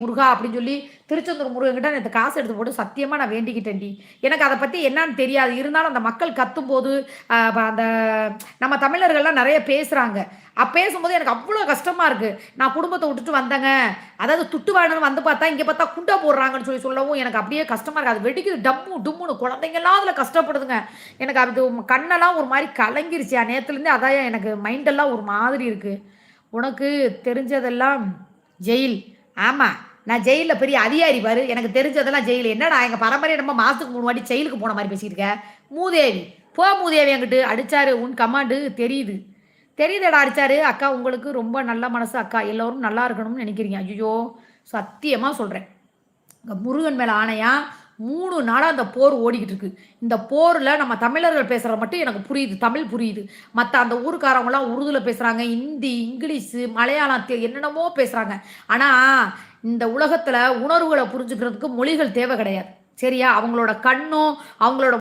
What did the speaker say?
முருகா அப்படின்னு சொல்லி திருச்செந்தூர் முருகன்கிட்ட நேற்று காசு எடுத்து போட்டு சத்தியமா நான் வேண்டிக்கிட்டேன்டி. எனக்கு அதை பத்தி என்னன்னு தெரியாது. இருந்தாலும் அந்த மக்கள் கத்தும்போது, அந்த நம்ம தமிழர்கள்லாம் நெறைய பேசுறாங்க. பேசும்போது எனக்கு அவ்ளோ கஷ்டமா இருக்கு. நான் குடும்பத்த விட்டுட்டு வந்தேங்க. அதாவது துட்டு வாங்கணும்னு வந்து பார்த்தா, இங்க பார்த்தா குண்டா போடுறாங்கன்னு சொல்லி சொல்லவும் எனக்கு அப்படியே கஷ்டமா இருக்கு. அது வெடிக்குது டம்மு, டும்முன்னு குழந்தைங்கலாம் அதுல கஷ்டப்படுதுங்க. எனக்கு அது கண்ணெல்லாம் ஒரு மாரி கலங்கிருச்சுயா. நேத்துலேருந்தே அதான்யா எனக்கு மைண்டெல்லாம் ஒரு மாதிரி இருக்கு. உனக்கு தெரிஞ்சதெல்லாம் ஜெயில். ஆமா. நான் ஜெயில்ல பெரிய அதிகாரி பாரு. எனக்கு தெரிஞ்சதெல்லாம் ஜெயில். என்னடா எங்க பரம்பரைய என்னமோ மாசத்துக்கு 3 வாட்டி ஜெயிலுக்கு போன மாரி பேசிட்டு இருக்க. மூதேவி. போ மூதேவி அங்கிட்டு. அடிச்சாரு. உன் கமாண்டு தெரியுது. தெரியுதேடா அடிச்சாரு. அக்கா உங்களுக்கு ரொம்ப நல்ல மனசு அக்கா. எல்லோரும் நல்லா இருக்கணும்னு நெனைக்கிறீங்க. ஐய்யயோ! சத்தியமா சொல்றேன். முருகன் மேல ஆணையா 3 நாளா அந்த போர் ஓடிக்கிட்டு இருக்கு. இந்த போர்ல நம்ம தமிழர்கள் பேசுறது மட்டும் எனக்கு புரியுது. தமிழ் புரியுது. மத்த அந்த ஊர்க்காரவங்கலாம் உருதுல பேசுறாங்க. ஹிந்தி, இங்கிலீஷு, மலையாளம் என்னென்னமோ பேசுறாங்க. ஆனா, இந்த உலகத்துல உணர்வுகள புரிஞ்சுக்கிறதுக்கு மொழிகள் தேவை கிடையாது. சரியா? அவங்களோட கண்ணும், அவங்களோட